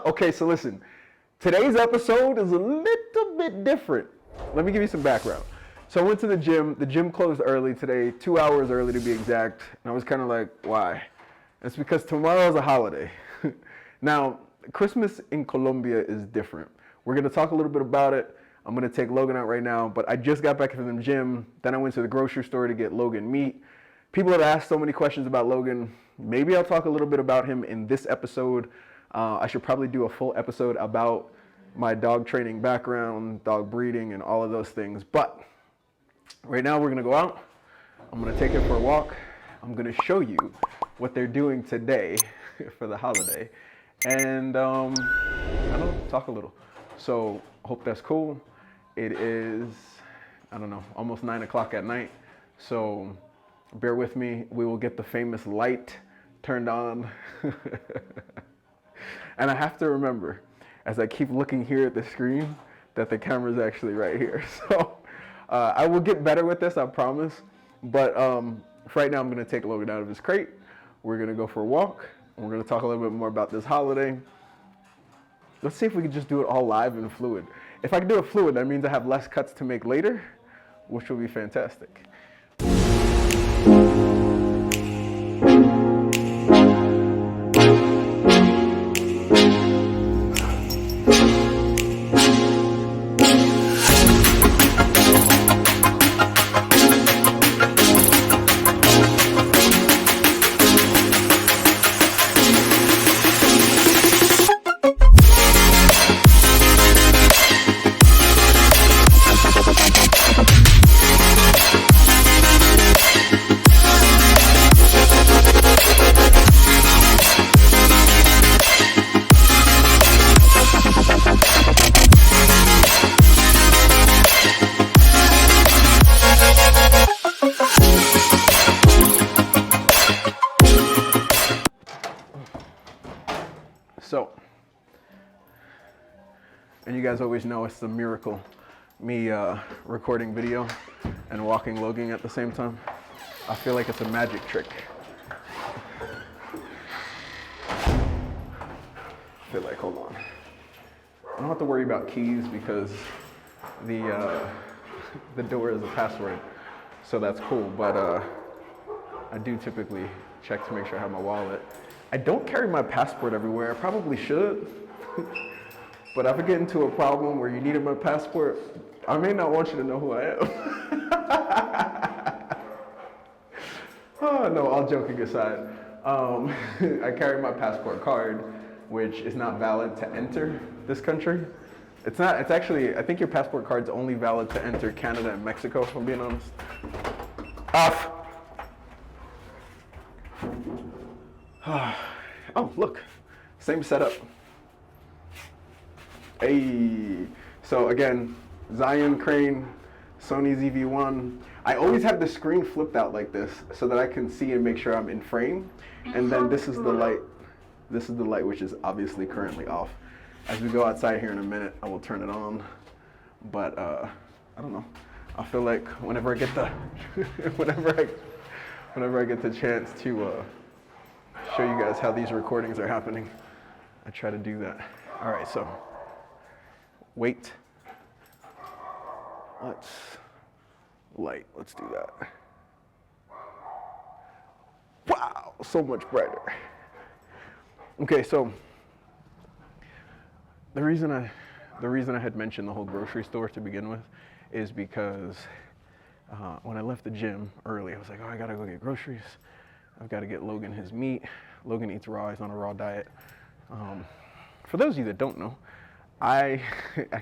Okay, so listen. Today's episode is a little bit different. Let me give you some background. So I went to the gym. The gym closed early today, 2 hours early to be exact. And I was kind of like, why? It's because tomorrow's a holiday. Now, Christmas in Colombia is different. We're going to talk a little bit about it. I'm going to take Logan out right now, but I just got back from the gym. Then I went to the grocery store to get Logan meat. People have asked so many questions about Logan. Maybe I'll talk a little bit about him in this episode. I should probably do a full episode about my dog training background, dog breeding, and all of those things. But right now we're going to go out. I'm going to take him for a walk. I'm going to show you what they're doing today for the holiday. And I don't know, talk a little. So hope that's cool. It is, I don't know, almost 9 o'clock at night. So bear with me. We will get the famous light turned on. And I have to remember, as I keep looking here at the screen, that the camera's actually right here. So I will get better with this, I promise. But for right now, I'm going to take Logan out of his crate. We're going to go for a walk. And we're going to talk a little bit more about this holiday. Let's see if we can just do it all live and fluid. If I can do it fluid, that means I have less cuts to make later, which will be fantastic. So, and you guys always know it's a miracle, me recording video and walking Logan at the same time. I feel like it's a magic trick. I feel like, hold on. I don't have to worry about keys because the door is a password, so that's cool. But I do typically check to make sure I have my wallet. I don't carry my passport everywhere. I probably should. But if I get into a problem where you needed my passport, I may not want you to know who I am. Oh, no, all joking aside. I carry my passport card, which is not valid to enter this country. It's actually, I think your passport card's only valid to enter Canada and Mexico, if I'm being honest. Off. Oh, look, same setup. Hey, so again, Zion Crane, Sony ZV-1. I always have the screen flipped out like this so that I can see and make sure I'm in frame. And then this is the light. This is the light, which is obviously currently off. As we go outside here in a minute, I will turn it on. But I don't know. I feel like whenever I get the, whenever I get the chance to show you guys how these recordings are happening, I try to do that. All right, so wait. Let's do that. Wow, so much brighter. Okay, so the reason I had mentioned the whole grocery store to begin with is because when I left the gym early, I was like, oh, I gotta go get groceries. I've got to get Logan his meat. Logan eats raw. He's on a raw diet. For those of you that don't know, I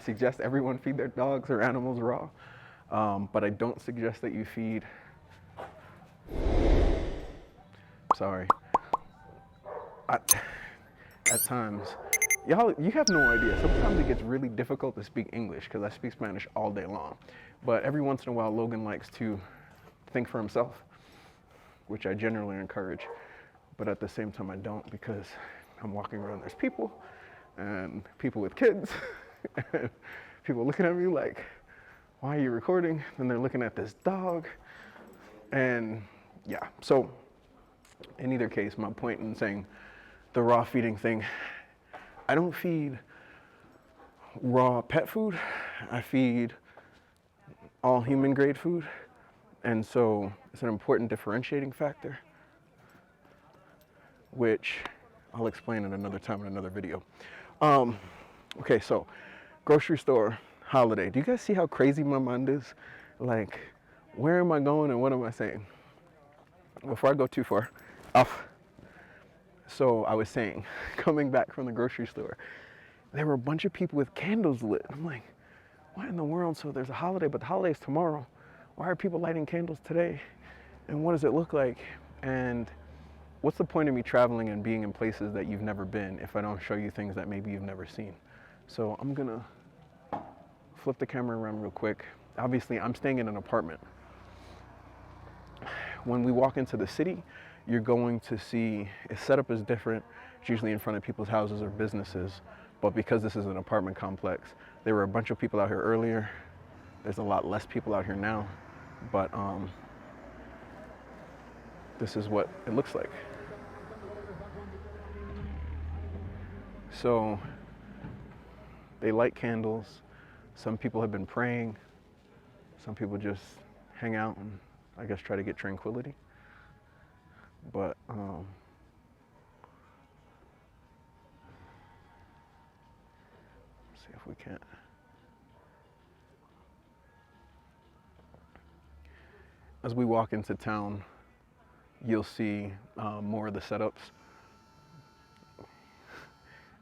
suggest everyone feed their dogs or animals raw, but I don't suggest that you feed. Sorry. At times, y'all, you have no idea. Sometimes it gets really difficult to speak English because I speak Spanish all day long. But every once in a while, Logan likes to think for himself, which I generally encourage. But at the same time, I don't, because I'm walking around, there's people, and people with kids, and people looking at me like, why are you recording? And they're looking at this dog. And yeah, so in either case, my point in saying the raw feeding thing, I don't feed raw pet food. I feed all human grade food. And so it's an important differentiating factor, which I'll explain at another time in another video. Okay, so grocery store, holiday. Do you guys see how crazy my mind is? Like, where am I going and what am I saying? Before I go too far off. So I was saying, coming back from the grocery store, there were a bunch of people with candles lit. I'm like, what in the world? So there's a holiday, but the holiday's tomorrow. Why are people lighting candles today? And what does it look like? And what's the point of me traveling and being in places that you've never been if I don't show you things that maybe you've never seen? So I'm gonna flip the camera around real quick. Obviously, I'm staying in an apartment. When we walk into the city, you're going to see its setup is different. It's usually in front of people's houses or businesses. But because this is an apartment complex, there were a bunch of people out here earlier. There's a lot less people out here now. But this is what it looks like. So they light candles. Some people have been praying. Some people just hang out and I guess try to get tranquility. But see if we can't. As we walk into town, you'll see more of the setups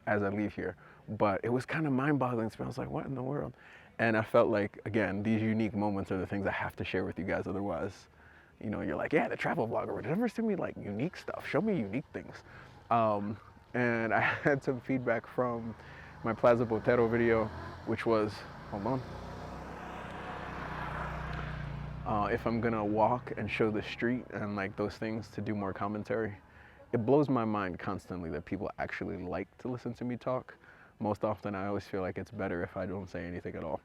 as I leave here. But it was kind of mind-boggling to me. I was like, what in the world? And I felt like, again, these unique moments are the things I have to share with you guys. Otherwise, you know, you're like, yeah, the travel vlogger. Never send me like unique stuff. Show me unique things. And I had some feedback from my Plaza Botero video, which was, hold on. If I'm gonna walk and show the street and like those things to do more commentary, it blows my mind constantly that people actually like to listen to me talk. Most often I always feel like it's better if I don't say anything at all.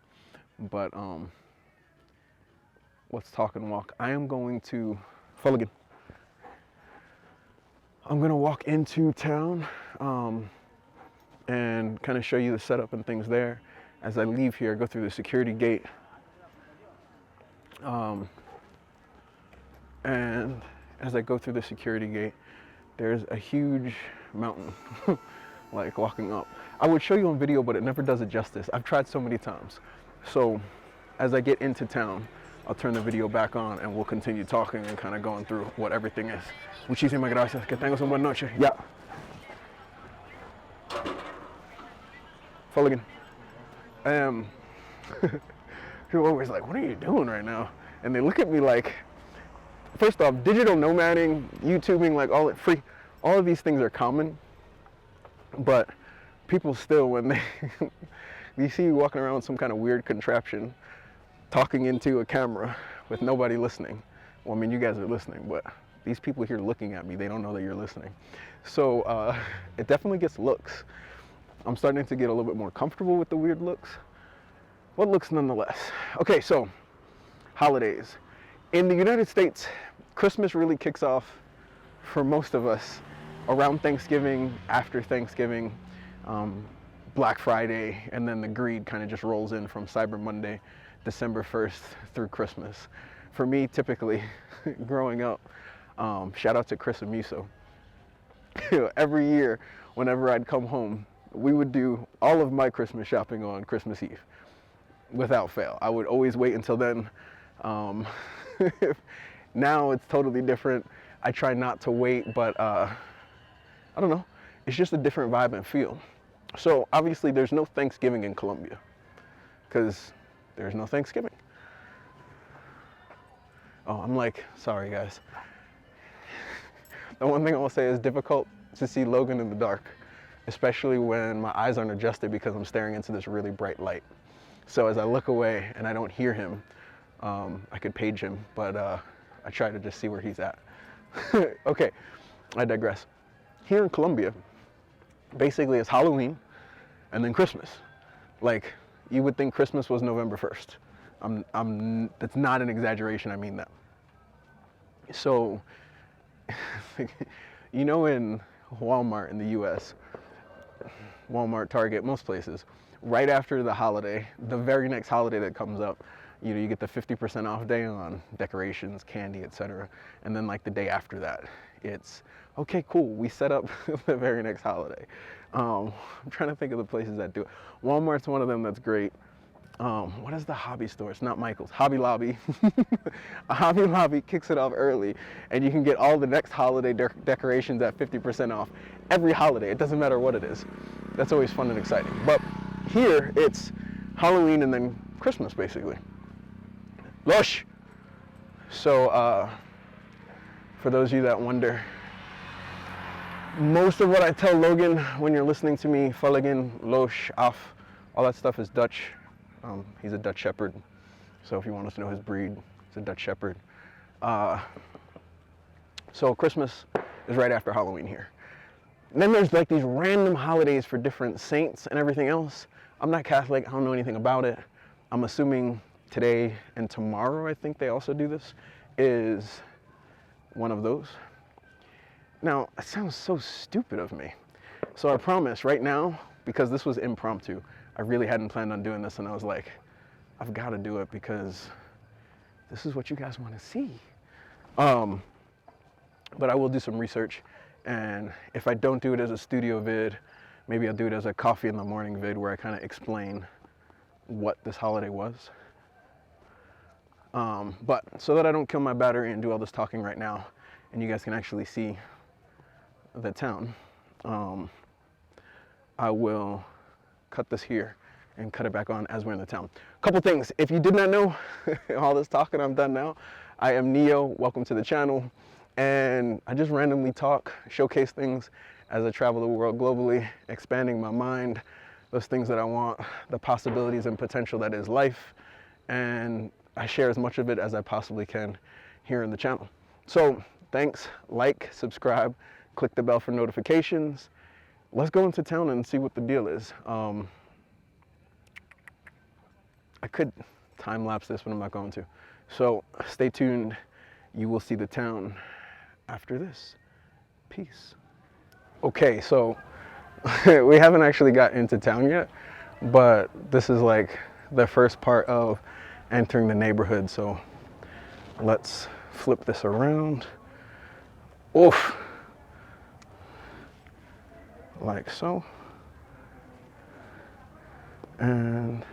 But let's talk and walk. I am going to, follow again. I'm gonna walk into town and kind of show you the setup and things there. As I leave here, go through the security gate. And as I go through the security gate, there's a huge mountain, like walking up. I would show you on video, but it never does it justice. I've tried so many times. So as I get into town, I'll turn the video back on and we'll continue talking and kind of going through what everything is. Muchísimas gracias. Que tengas una buena noche. Yeah. Follow again. People are always like, what are you doing right now? And they look at me like, first off, digital nomading, YouTubing, like all of these things are common. But people still, when they see you walking around with some kind of weird contraption, talking into a camera with nobody listening. Well, I mean, you guys are listening, but these people here looking at me, they don't know that you're listening. So it definitely gets looks. I'm starting to get a little bit more comfortable with the weird looks. What looks nonetheless? Okay, so holidays. In the United States, Christmas really kicks off for most of us around Thanksgiving, after Thanksgiving, Black Friday, and then the greed kind of just rolls in from Cyber Monday, December 1st through Christmas. For me, typically, growing up, shout out to Chris and Miso. Every year, whenever I'd come home, we would do all of my Christmas shopping on Christmas Eve, without fail. I would always wait until then. Now it's totally different. I try not to wait, but I don't know. It's just a different vibe and feel. So obviously there's no Thanksgiving in Colombia because there's no Thanksgiving. Oh, I'm like, sorry guys. The one thing I will say is difficult to see Logan in the dark, especially when my eyes aren't adjusted because I'm staring into this really bright light. So as I look away and I don't hear him, I could page him, but I try to just see where he's at. Okay, I digress. Here in Colombia, basically it's Halloween and then Christmas. Like, you would think Christmas was November 1st. That's not an exaggeration, I mean that. So, you know, in Walmart in the US, Walmart, Target, most places, right after the holiday, the very next holiday that comes up, you know, you get the 50% off day on decorations, candy, etc. And then like the day after that, it's, okay, cool, we set up the very next holiday. I'm trying to think of the places that do it. Walmart's one of them that's great. What is the hobby store? It's not Michael's. Hobby Lobby. Hobby Lobby kicks it off early, and you can get all the next holiday decorations at 50% off every holiday. It doesn't matter what it is. That's always fun and exciting. But here, it's Halloween and then Christmas, basically. Noche! So, for those of you that wonder, most of what I tell Logan when you're listening to me, Volgen, Loche, Af, all that stuff is Dutch. He's a Dutch Shepherd, so if you want us to know his breed, it's a Dutch Shepherd. So Christmas is right after Halloween here. And then there's like these random holidays for different saints and everything else. I'm not Catholic, I don't know anything about it. I'm assuming today and tomorrow, I think they also do this, is one of those. Now, it sounds so stupid of me. So I promise right now, because this was impromptu, I really hadn't planned on doing this, and I was like, I've got to do it because this is what you guys want to see. But I will do some research, and if I don't do it as a studio vid, maybe I'll do it as a coffee in the morning vid where I kind of explain what this holiday was. But so that I don't kill my battery and do all this talking right now, and you guys can actually see the town, I will cut this here and cut it back on as we're in the town. Couple things, if you did not know, all this talking I'm done now. I am Neo, welcome to the channel, and I just randomly talk, showcase things as I travel the world globally, expanding my mind, those things that I want, the possibilities and potential that is life, and I share as much of it as I possibly can here in the channel. So thanks, like, subscribe, click the bell for notifications. Let's go into town and see what the deal is. I could time lapse this, but I'm not going to. So stay tuned. You will see the town after this. Peace. Okay, so we haven't actually got into town yet, but this is like the first part of entering the neighborhood. So let's flip this around. Oof. Like so. And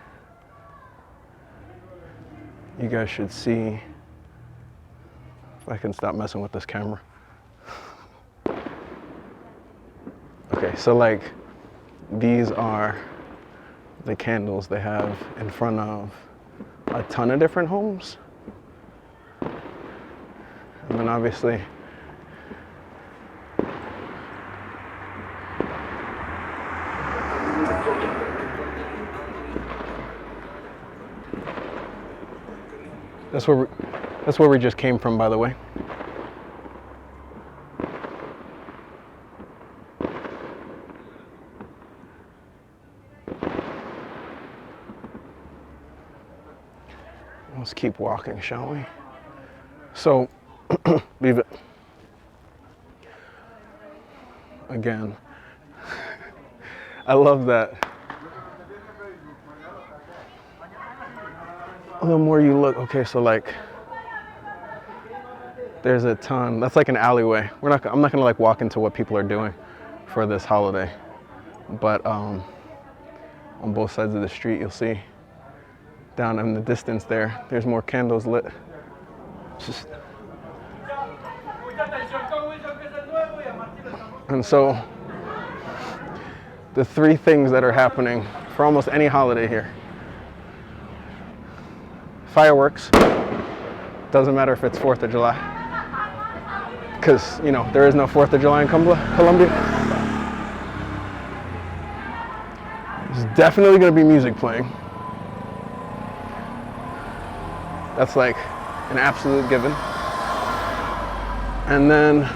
you guys should see, if I can stop messing with this camera. Okay, so like these are the candles they have in front of a ton of different homes. And then obviously that's where we just came from, by the way. Let's keep walking, shall we? So, leave it. Again, I love that. The more you look, okay, so like, there's a ton. That's like an alleyway. I'm not gonna like walk into what people are doing for this holiday, but on both sides of the street, you'll see down in the distance there's more candles lit. And so the three things that are happening for almost any holiday here: fireworks, doesn't matter if it's 4th of July, because, you know, there is no 4th of July in Colombia. There's definitely going to be music playing. That's like an absolute given. And then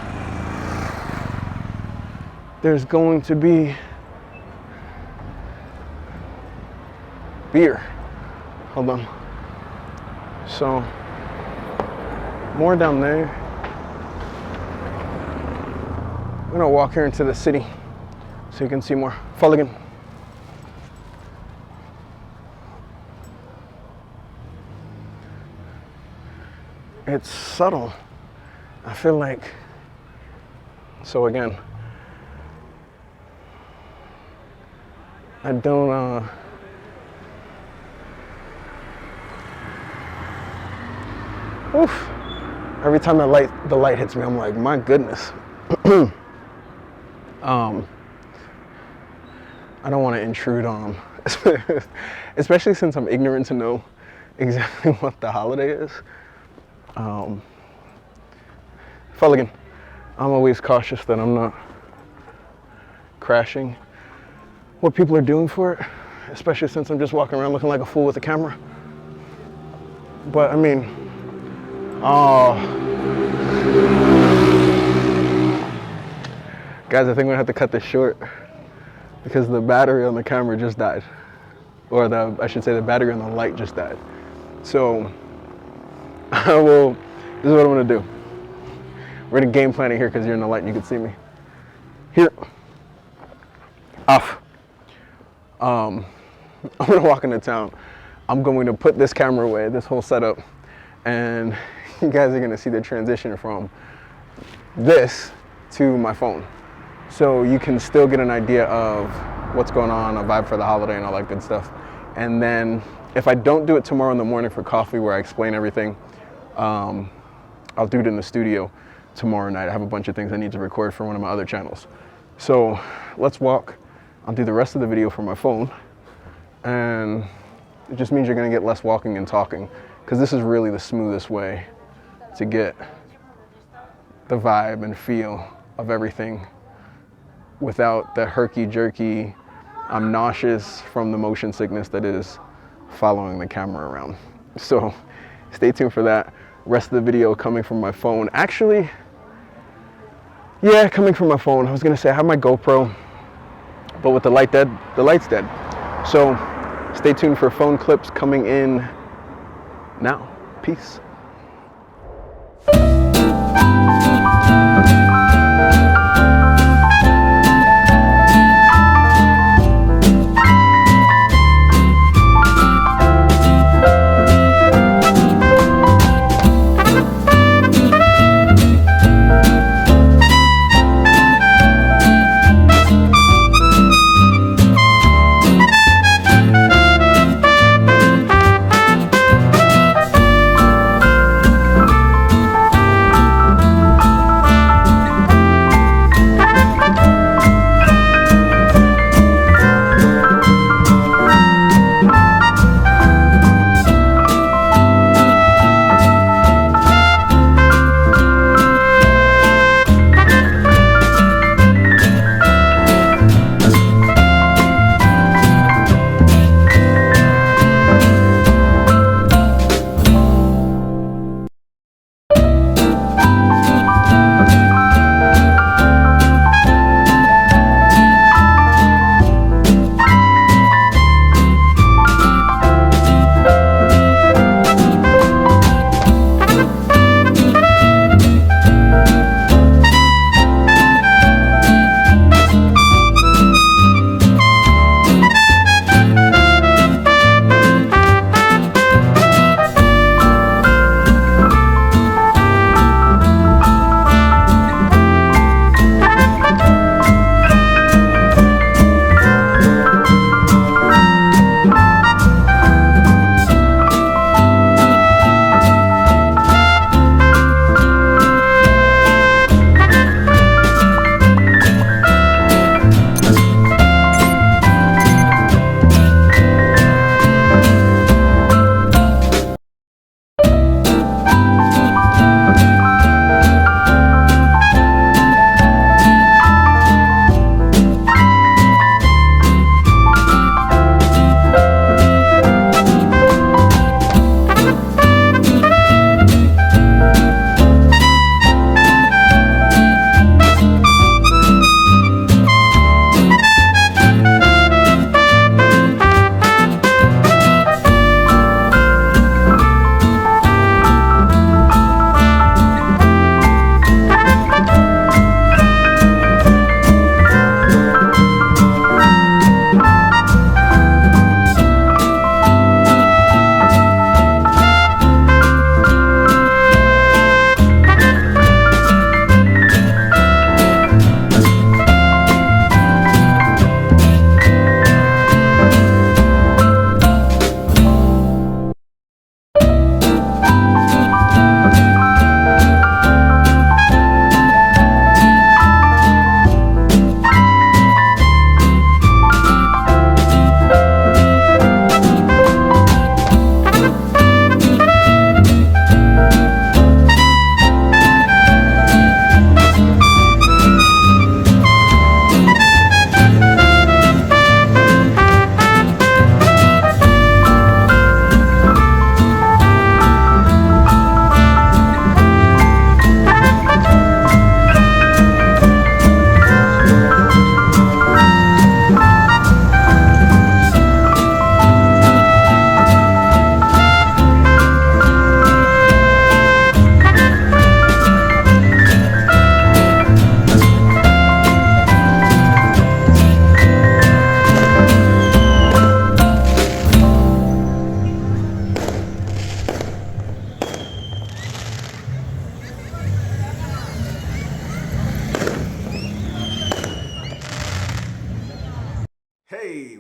there's going to be beer. Hold on. So, more down there. I'm gonna walk here into the city so you can see more. Volgen. it's subtle. I feel like, so again, I don't, oof. Every time the light hits me, I'm like, my goodness. I don't want to intrude on, especially since I'm ignorant to know exactly what the holiday is. Again, I'm always cautious that I'm not crashing what people are doing for it, especially since I'm just walking around looking like a fool with a camera. But I mean, guys, I think we're gonna have to cut this short because the battery on the camera just died. Or I should say the battery on the light just died. So, this is what I'm gonna do. We're gonna game plan it here because you're in the light and you can see me. Here, off. I'm gonna walk into town. I'm going to put this camera away, this whole setup, and you guys are gonna see the transition from this to my phone. So you can still get an idea of what's going on, a vibe for the holiday and all that good stuff. And then if I don't do it tomorrow in the morning for coffee where I explain everything, I'll do it in the studio tomorrow night. I have a bunch of things I need to record for one of my other channels. So let's walk. I'll do the rest of the video from my phone. And it just means you're gonna get less walking and talking because this is really the smoothest way to get the vibe and feel of everything without the herky-jerky, I'm nauseous from the motion sickness that is following the camera around. So stay tuned for that. Rest of the video coming from my phone. Actually, yeah, coming from my phone. I was gonna say I have my GoPro, but with the light dead, the light's dead. So stay tuned for phone clips coming in now. Peace.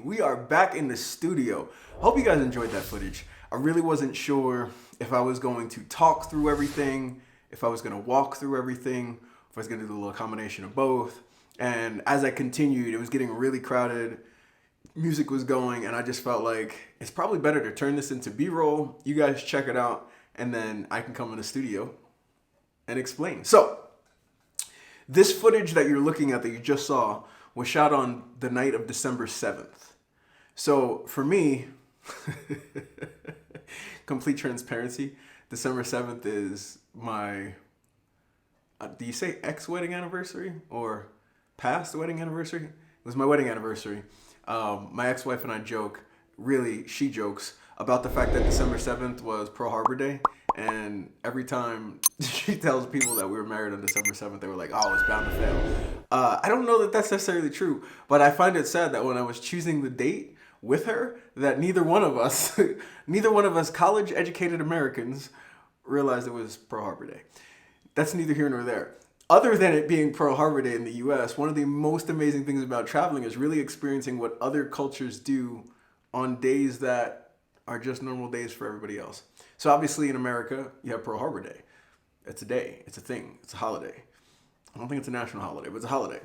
We are back in the studio. Hope you guys enjoyed that footage. I really wasn't sure if I was going to talk through everything, if I was going to walk through everything, if I was going to do a little combination of both. And as I continued, it was getting really crowded. Music was going, and I just felt like it's probably better to turn this into B-roll. You guys check it out, and then I can come in the studio and explain. So, this footage that you're looking at that you just saw was shot on the night of December 7th. So for me, complete transparency, December 7th is my, do you say ex-wedding anniversary or past wedding anniversary? It was my wedding anniversary. My ex-wife and I joke, really she jokes, about the fact that December 7th was Pearl Harbor Day. And every time she tells people that we were married on December 7th, they were like, oh, it's bound to fail. I don't know that that's necessarily true, but I find it sad that when I was choosing the date with her, that neither one of us college-educated Americans realized it was Pearl Harbor Day. That's neither here nor there. Other than it being Pearl Harbor Day in the US, one of the most amazing things about traveling is really experiencing what other cultures do on days that are just normal days for everybody else. So obviously in America, you have Pearl Harbor Day. It's a day, it's a thing, it's a holiday. I don't think it's a national holiday, but it's a holiday.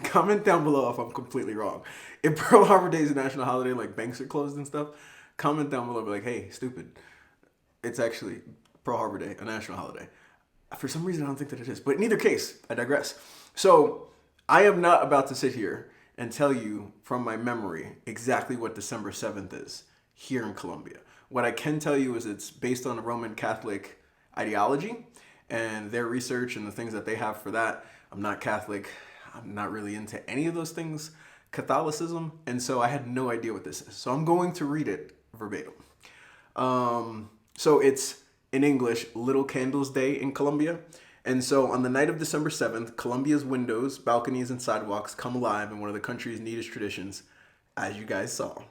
Comment down below if I'm completely wrong. If Pearl Harbor Day is a national holiday, like banks are closed and stuff, comment down below, be like, hey, stupid. It's actually Pearl Harbor Day, a national holiday. For some reason, I don't think that it is. But in either case, I digress. So I am not about to sit here and tell you from my memory exactly what December 7th is here in Colombia. What I can tell you is it's based on a Roman Catholic ideology and their research and the things that they have for that. I'm not Catholic. I'm not really into any of those things, Catholicism, and so I had no idea what this is. So I'm going to read it verbatim. So it's, in English, Little Candles Day in Colombia. And so on the night of December 7th, Colombia's windows, balconies, and sidewalks come alive in one of the country's neatest traditions, as you guys saw.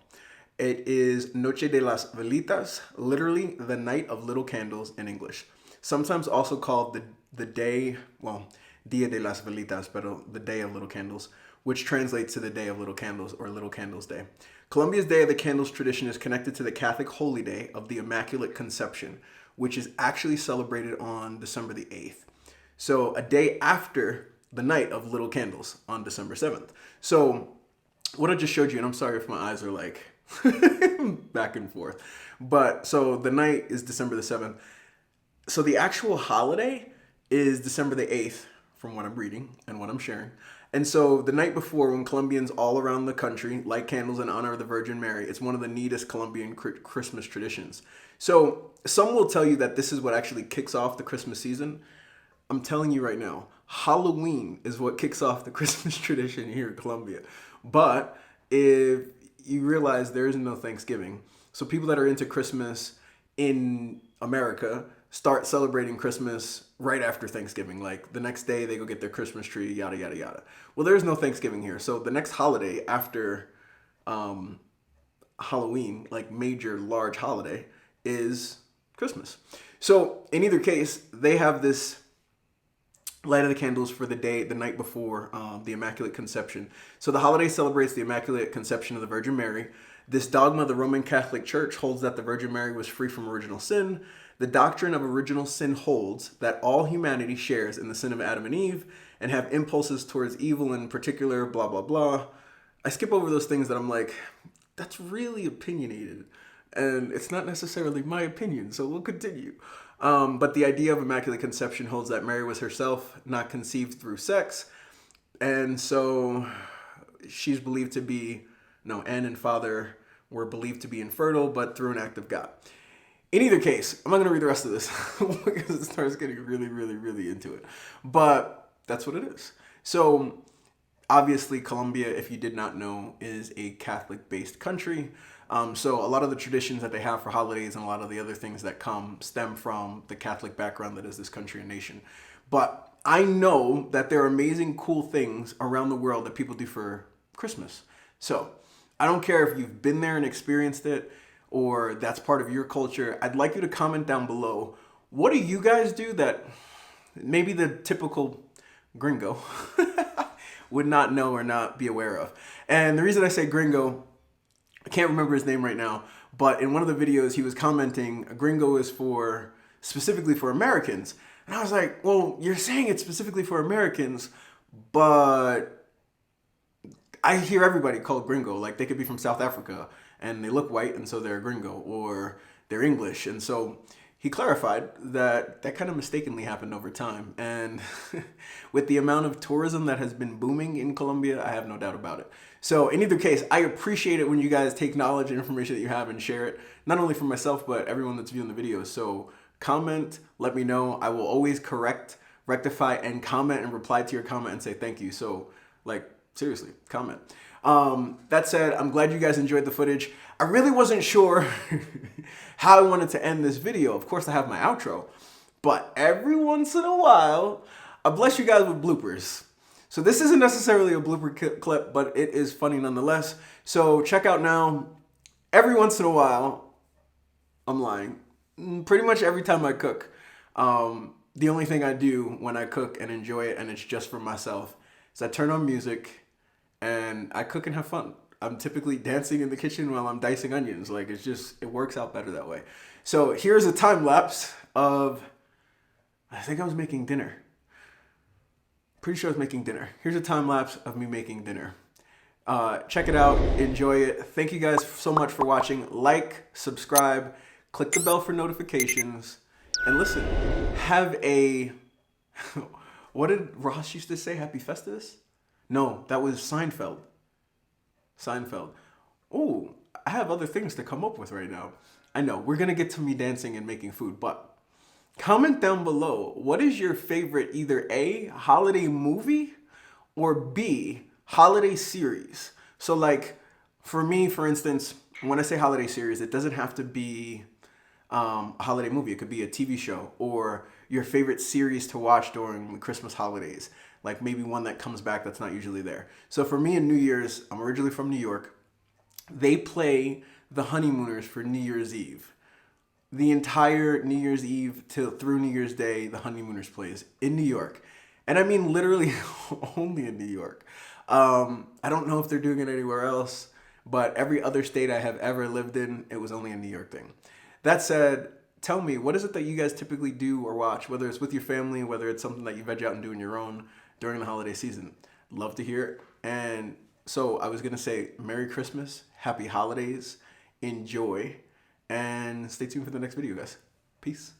It is Noche de las Velitas, literally the night of little candles in English. Sometimes also called the day, well, Dia de las Velitas, pero the Day of Little Candles, which translates to the Day of Little Candles or Little Candles Day. Colombia's Day of the Candles tradition is connected to the Catholic holy day of the Immaculate Conception, which is actually celebrated on December the 8th. So a day after the night of Little Candles on December 7th. So what I just showed you, and I'm sorry if my eyes are like back and forth, but so the night is December the 7th. So the actual holiday is December the 8th from what I'm reading and what I'm sharing. And so the night before, when Colombians all around the country light candles in honor of the Virgin Mary, it's one of the neatest Colombian Christmas traditions. So some will tell you that this is what actually kicks off the Christmas season. I'm telling you right now, Halloween is what kicks off the Christmas tradition here in Colombia. But if you realize there is no Thanksgiving, so people that are into Christmas in America start celebrating Christmas right after Thanksgiving. Like the next day they go get their Christmas tree, yada, yada, yada. Well, there's no Thanksgiving here. So the next holiday after Halloween, like major large holiday, is Christmas. So in either case, they have this light of the candles for the day, the night before the Immaculate Conception. So the holiday celebrates the Immaculate Conception of the Virgin Mary. This dogma of the Roman Catholic Church holds that the Virgin Mary was free from original sin. The doctrine of original sin holds that all humanity shares in the sin of Adam and Eve and have impulses towards evil, in particular, blah, blah, blah. I skip over those things that I'm like, that's really opinionated. And it's not necessarily my opinion, so we'll continue. But the idea of Immaculate Conception holds that Mary was herself not conceived through sex. And so she's believed to be, Anne and Father were believed to be infertile, but through an act of God. In either case, I'm not going to read the rest of this because it starts getting really, really, really into it. But that's what it is. So obviously, Colombia, if you did not know, is a Catholic-based country. So a lot of the traditions that they have for holidays and a lot of the other things that stem from the Catholic background that is this country and nation. But I know that there are amazing, cool things around the world that people do for Christmas. So I don't care if you've been there and experienced it or that's part of your culture. I'd like you to comment down below. What do you guys do that maybe the typical gringo would not know or not be aware of? And the reason I say gringo I can't remember his name right now, but in one of the videos he was commenting, a gringo is specifically for Americans. And I was like, well, you're saying it's specifically for Americans, but I hear everybody called gringo. Like they could be from South Africa and they look white and so they're a gringo, or they're English. And so he clarified that that kind of mistakenly happened over time. And with the amount of tourism that has been booming in Colombia, I have no doubt about it. So in either case, I appreciate it when you guys take knowledge and information that you have and share it, not only for myself, but everyone that's viewing the videos. So comment, let me know. I will always correct, rectify, and comment and reply to your comment and say thank you. So like, seriously, comment. That said, I'm glad you guys enjoyed the footage. I really wasn't sure how I wanted to end this video. Of course, I have my outro, but every once in a while, I bless you guys with bloopers. So this isn't necessarily a blooper clip, but it is funny nonetheless. So check out now. Every once in a while, I'm lying. Pretty much every time I cook, the only thing I do when I cook and enjoy it, and it's just for myself, is I turn on music and I cook and have fun. I'm typically dancing in the kitchen while I'm dicing onions. Like it works out better that way. So here's a time lapse of, I think I was making dinner. Pretty sure I was making dinner. Here's a time lapse of me making dinner. Check it out, enjoy it. Thank you guys so much for watching. Like, subscribe, click the bell for notifications, and listen, have a, what did Ross used to say? Happy FIESTAS? No, that was Seinfeld. Seinfeld. Oh, I have other things to come up with right now. I know, we're gonna get to me dancing and making food, but comment down below, what is your favorite either A, holiday movie, or B, holiday series? So like, for me, for instance, when I say holiday series, it doesn't have to be a holiday movie. It could be a TV show or your favorite series to watch during the Christmas holidays. Like maybe one that comes back that's not usually there. So for me in New Year's, I'm originally from New York. They play The Honeymooners for New Year's Eve. The entire New Year's Eve through New Year's Day, The Honeymooners plays in New York. And I mean literally only in New York. I don't know if they're doing it anywhere else, but every other state I have ever lived in, it was only a New York thing. That said, tell me, what is it that you guys typically do or watch, whether it's with your family, whether it's something that you veg out and do on your own during the holiday season? Love to hear it. And so I was going to say Merry Christmas, Happy Holidays, enjoy, and stay tuned for the next video, guys. Peace.